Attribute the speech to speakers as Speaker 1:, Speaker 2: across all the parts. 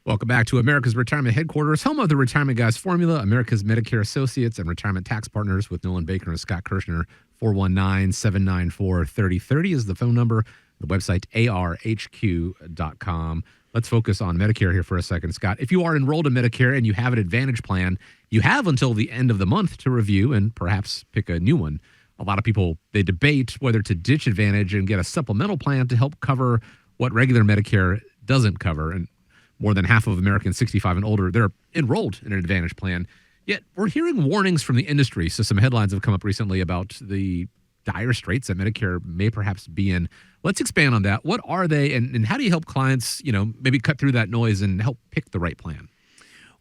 Speaker 1: Welcome back to America's Retirement Headquarters, home of the Retirement Guys Formula, America's Medicare Associates and Retirement Tax Partners with Nolan Baker and Scott Kerschner. 419-794-3030 is the phone number. The website, arhq.com. Let's focus on Medicare here for a second, Scott. If you are enrolled in Medicare and you have an Advantage plan, you have until the end of the month to review and perhaps pick a new one. A lot of people, they debate whether to ditch Advantage and get a supplemental plan to help cover what regular Medicare doesn't cover. And more than half of Americans 65 and older, they're enrolled in an Advantage plan. Yet we're hearing warnings from the industry. So some headlines have come up recently about the dire straits that Medicare may perhaps be in. Let's expand on that. What are they, and how do you help clients, maybe cut through that noise and help pick the right plan?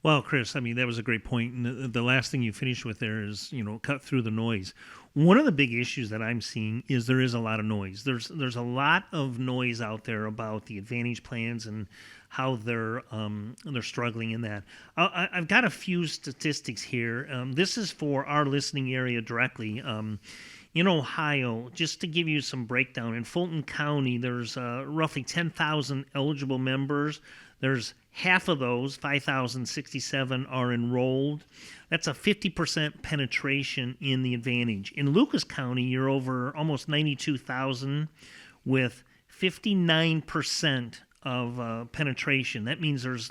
Speaker 2: Well, Chris, that was a great point. And the last thing you finished with there is, cut through the noise. One of the big issues that I'm seeing is there is a lot of noise. There's a lot of noise out there about the Advantage plans and how they're struggling in that. I've got a few statistics here. This is for our listening area directly. In Ohio, just to give you some breakdown, in Fulton County, there's roughly 10,000 eligible members. There's half of those, 5,067, are enrolled. That's a 50% penetration in the Advantage. In Lucas County, you're over almost 92,000 with 59% of penetration. That means there's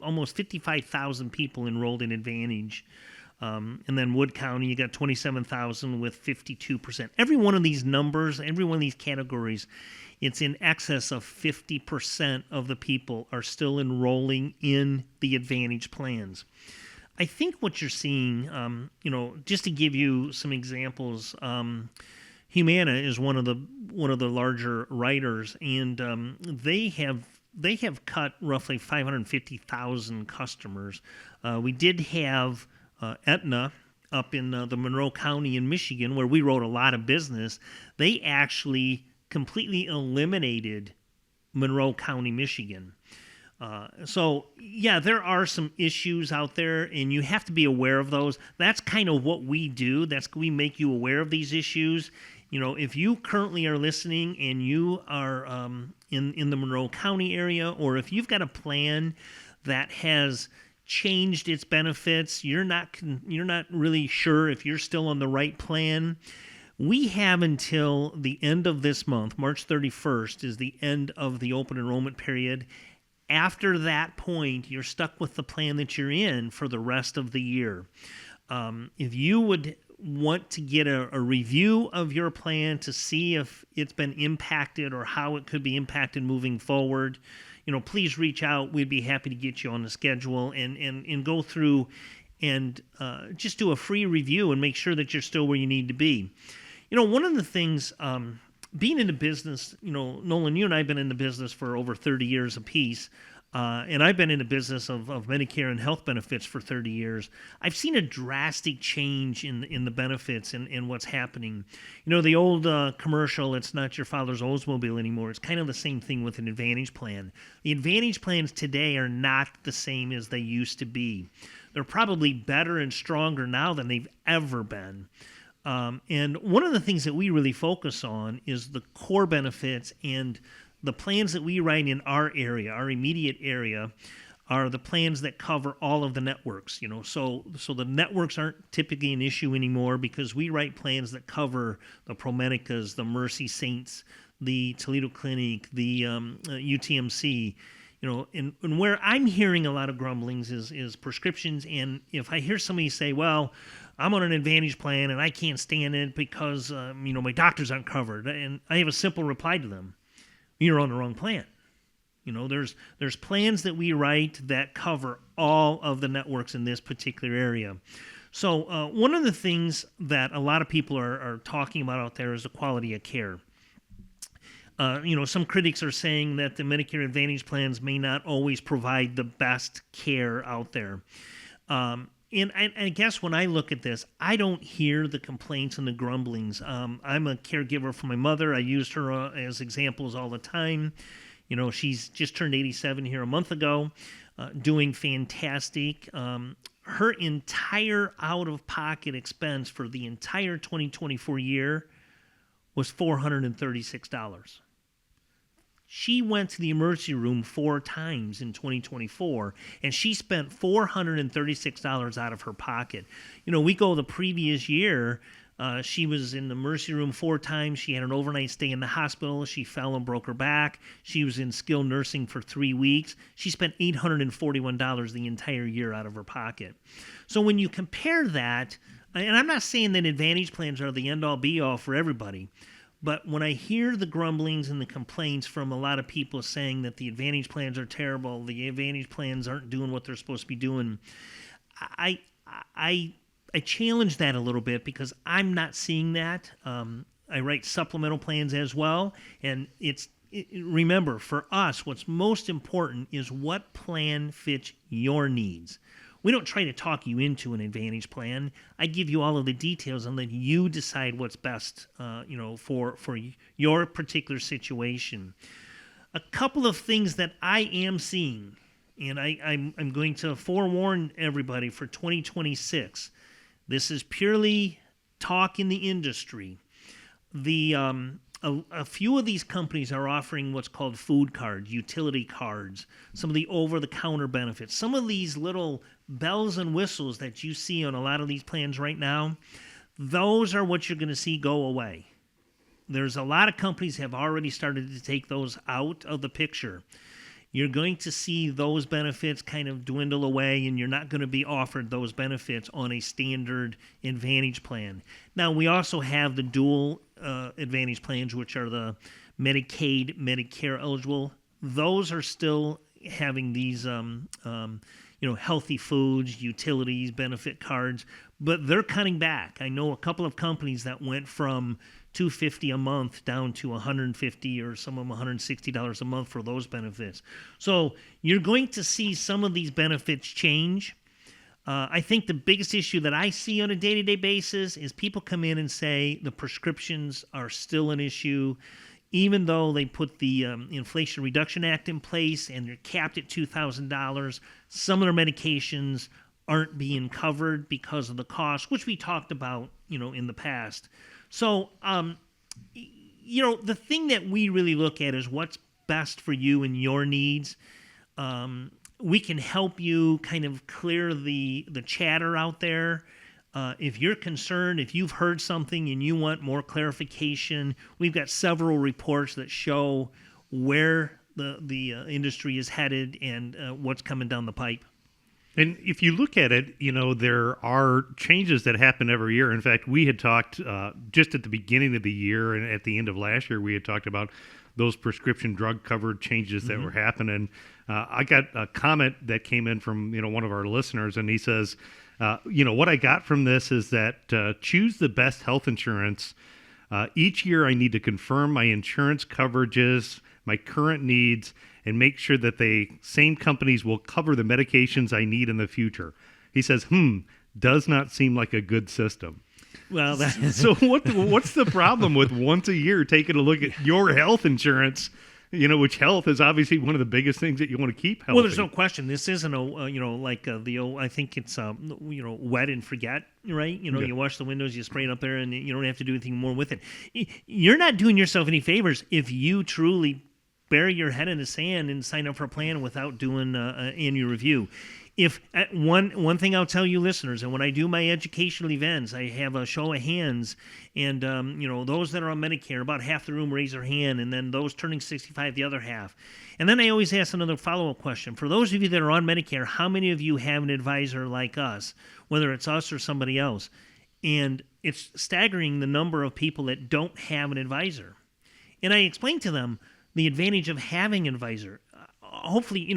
Speaker 2: almost 55,000 people enrolled in Advantage. And then Wood County, you got 27,000 with 52%. Every one of these numbers, every one of these categories, it's in excess of 50% of the people are still enrolling in the Advantage plans. I think what you're seeing, just to give you some examples, Humana is one of the larger writers, and they have cut roughly 550,000 customers. We did have Aetna up in the Monroe County in Michigan, where we wrote a lot of business. They actually completely eliminated Monroe County, Michigan. So there are some issues out there, and you have to be aware of those. That's kind of what we do. We make you aware of these issues. If you currently are listening and you are in the Monroe County area, or if you've got a plan that has changed its benefits, you're not really sure if you're still on the right plan, we have until the end of this month. March 31st is the end of the open enrollment period. After that point, you're stuck with the plan that you're in for the rest of the year. If you would want to get a review of your plan to see if it's been impacted or how it could be impacted moving forward, please reach out. We'd be happy to get you on the schedule and go through and just do a free review and make sure that you're still where you need to be. One of the things, being in the business, Nolan, you and I have been in the business for over 30 years apiece, and I've been in the business of Medicare and health benefits for 30 years. I've seen a drastic change in the benefits and what's happening. The old commercial, it's not your father's Oldsmobile anymore. It's kind of the same thing with an Advantage plan. The Advantage plans today are not the same as they used to be. They're probably better and stronger now than they've ever been. And one of the things that we really focus on is the core benefits, and the plans that we write in our area, our immediate area, are the plans that cover all of the networks. So the networks aren't typically an issue anymore because we write plans that cover the ProMedicas, the Mercy Saints, the Toledo Clinic, the UTMC. And where I'm hearing a lot of grumblings is prescriptions. And if I hear somebody say, well, I'm on an Advantage plan and I can't stand it because, my doctors aren't covered. And I have a simple reply to them. You're on the wrong plan. There's plans that we write that cover all of the networks in this particular area. So one of the things that a lot of people are talking about out there is the quality of care. Some critics are saying that the Medicare Advantage plans may not always provide the best care out there. And I guess when I look at this, I don't hear the complaints and the grumblings. I'm a caregiver for my mother. I used her as examples all the time. She's just turned 87 here a month ago, doing fantastic. Her entire out-of-pocket expense for the entire 2024 year was $436. She went to the emergency room 4 times in 2024, and she spent $436 out of her pocket. We go the previous year, she was in the emergency room 4 times. She had an overnight stay in the hospital. She fell and broke her back. She was in skilled nursing for 3 weeks. She spent $841 the entire year out of her pocket. So when you compare that, and I'm not saying that Advantage plans are the end-all be-all for everybody, but when I hear the grumblings and the complaints from a lot of people saying that the Advantage plans are terrible, the Advantage plans aren't doing what they're supposed to be doing, I challenge that a little bit because I'm not seeing that. I write supplemental plans as well, and remember, for us, what's most important is what plan fits your needs. We don't try to talk you into an Advantage plan. I give you all of the details and let you decide what's best, for your particular situation. A couple of things that I am seeing, and I'm going to forewarn everybody for 2026. This is purely talk in the industry. A few of these companies are offering what's called food cards, utility cards, some of the over-the-counter benefits, some of these little bells and whistles that you see on a lot of these plans right now. Those are what you're going to see go away. There's a lot of companies have already started to take those out of the picture. You're going to see those benefits kind of dwindle away, and you're not going to be offered those benefits on a standard Advantage plan. Now, we also have the dual Advantage plans, which are the Medicaid, Medicare eligible. Those are still having these, healthy foods, utilities, benefit cards, but they're cutting back. I know a couple of companies that went from $250 a month down to $150 or some of them $160 a month for those benefits. So you're going to see some of these benefits change. I think the biggest issue that I see on a day-to-day basis is people come in and say the prescriptions are still an issue, even though they put the Inflation Reduction Act in place and they're capped at $2,000. Some of their medications aren't being covered because of the cost, which we talked about, in the past. So, the thing that we really look at is what's best for you and your needs. We can help you kind of clear the chatter out there. If you're concerned, if you've heard something and you want more clarification, we've got several reports that show where the industry is headed and what's coming down the pipe.
Speaker 3: And if you look at it, there are changes that happen every year. In fact, we had talked just at the beginning of the year and at the end of last year, we had talked about those prescription drug covered changes that were happening. I got a comment that came in from, one of our listeners, and he says, what I got from this is that choose the best health insurance. Each year I need to confirm my insurance coverages, my current needs, and make sure that the same companies will cover the medications I need in the future. He says, does not seem like a good system.
Speaker 2: Well,
Speaker 3: so what's the problem with once a year taking a look at your health insurance, which health is obviously one of the biggest things that you want to keep healthy.
Speaker 2: Well, there's no question. This isn't the old, I think it's, wet and forget, right? You wash the windows, you spray it up there, and you don't have to do anything more with it. You're not doing yourself any favors if you truly bury your head in the sand and sign up for a plan without doing an annual review. If one thing I'll tell you listeners, and when I do my educational events, I have a show of hands, and those that are on Medicare, about half the room raise their hand, and then those turning 65, the other half. And then I always ask another follow-up question. For those of you that are on Medicare, how many of you have an advisor like us, whether it's us or somebody else? And it's staggering the number of people that don't have an advisor. And I explain to them the advantage of having an advisor. Hopefully,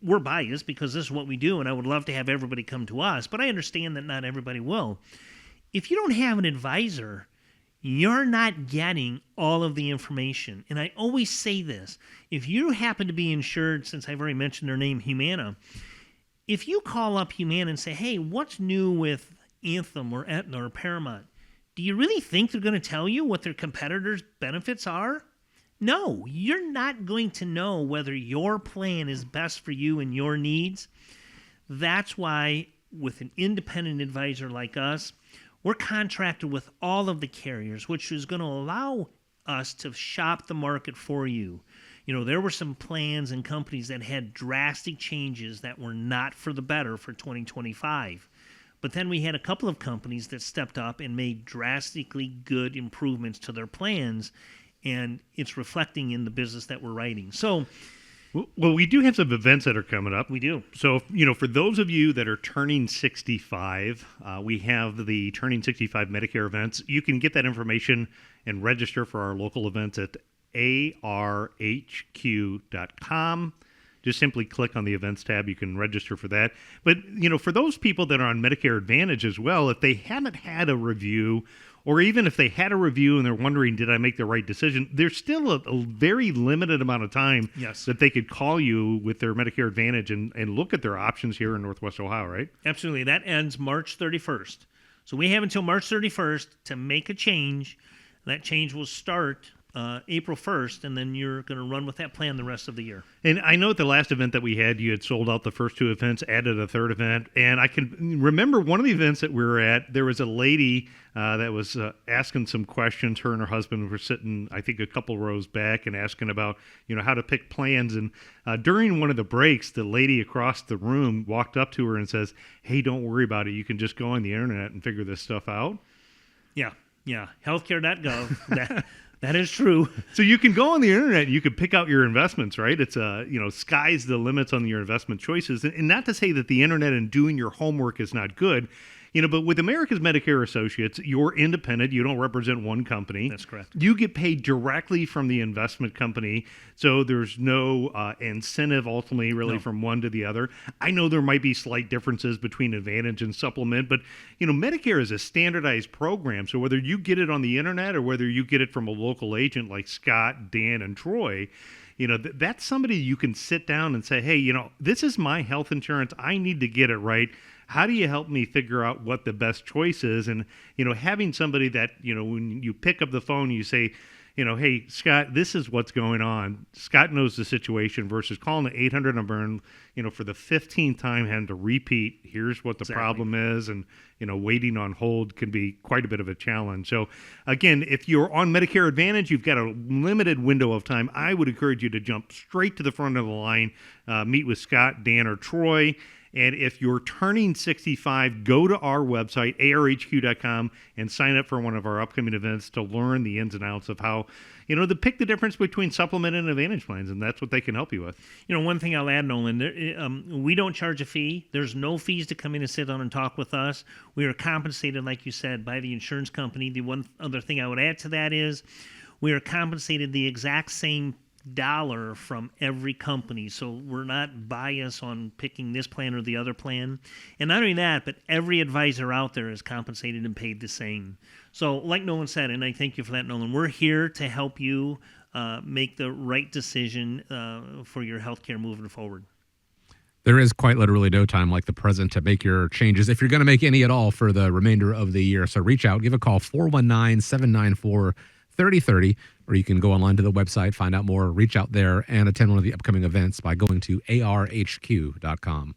Speaker 2: we're biased because this is what we do, and I would love to have everybody come to us, but I understand that not everybody will. If you don't have an advisor, you're not getting all of the information. And I always say this. If you happen to be insured, since I've already mentioned their name, Humana, if you call up Humana and say, hey, what's new with Anthem or Aetna or Paramount, do you really think they're going to tell you what their competitors' benefits are? No, you're not going to know whether your plan is best for you and your needs. That's why with an independent advisor like us, we're contracted with all of the carriers, which is going to allow us to shop the market for you. There were some plans and companies that had drastic changes that were not for the better for 2025. But then we had a couple of companies that stepped up and made drastically good improvements to their plans, and it's reflecting in the business that we're writing. So,
Speaker 3: well, we do have some events that are coming up.
Speaker 2: we do.
Speaker 3: So, for those of you that are turning 65, we have the Turning 65 Medicare events. You can get that information and register for our local events at arhq.com. Just simply click on the events tab. You can register for that. But, for those people that are on Medicare Advantage as well, if they haven't had a review, or even if they had a review and they're wondering, did I make the right decision? There's still a very limited amount of time
Speaker 2: Yes.
Speaker 3: that they could call you with their Medicare Advantage and look at their options here in Northwest Ohio, right?
Speaker 2: Absolutely. That ends March 31st. So we have until March 31st to make a change. That change will start April 1st, and then you're going to run with that plan the rest of the year.
Speaker 3: And I know at the last event that we had, you had sold out the first two events, added a third event. And I can remember one of the events that we were at, there was a lady that was asking some questions. Her and her husband were sitting, I think, a couple rows back and asking about, how to pick plans. And during one of the breaks, the lady across the room walked up to her and says, "Hey, don't worry about it. You can just go on the internet and figure this stuff out."
Speaker 2: Yeah. Healthcare.gov. That is true.
Speaker 3: So you can go on the internet and you can pick out your investments, right? It's sky's the limits on your investment choices. And not to say that the internet and doing your homework is not good, but with America's Medicare Associates, you're independent. You don't represent one company.
Speaker 2: That's correct.
Speaker 3: You get paid directly from the investment company. So there's no incentive ultimately really from one to the other. I know there might be slight differences between Advantage and Supplement, but Medicare is a standardized program. So whether you get it on the internet or whether you get it from a local agent like Scott, Dan, and Troy, that's somebody you can sit down and say, "Hey, this is my health insurance. I need to get it right. How do you help me figure out what the best choice is?" And, having somebody that, when you pick up the phone, you say, "Hey, Scott, this is what's going on." Scott knows the situation versus calling the 800 number and, for the 15th time having to repeat, here's what the problem is. And, waiting on hold can be quite a bit of a challenge. So, again, if you're on Medicare Advantage, you've got a limited window of time. I would encourage you to jump straight to the front of the line, meet with Scott, Dan, or Troy. And if you're turning 65, go to our website, arhq.com, and sign up for one of our upcoming events to learn the ins and outs of how, to pick the difference between Supplement and Advantage plans. And that's what they can help you with.
Speaker 2: One thing I'll add, Nolan, we don't charge a fee. There's no fees to come in and sit down and talk with us. We are compensated, like you said, by the insurance company. The one other thing I would add to that is we are compensated the exact same dollar from every company, so we're not biased on picking this plan or the other plan. And not only that, but every advisor out there is compensated and paid the same. So like Nolan said, and I thank you for that, Nolan, we're here to help you make the right decision for your healthcare moving forward.
Speaker 1: There is quite literally no time like the present to make your changes, if you're going to make any at all for the remainder of the year. So reach out, give a call, 419-794-3030, or you can go online to the website, find out more, reach out there, and attend one of the upcoming events by going to arhq.com.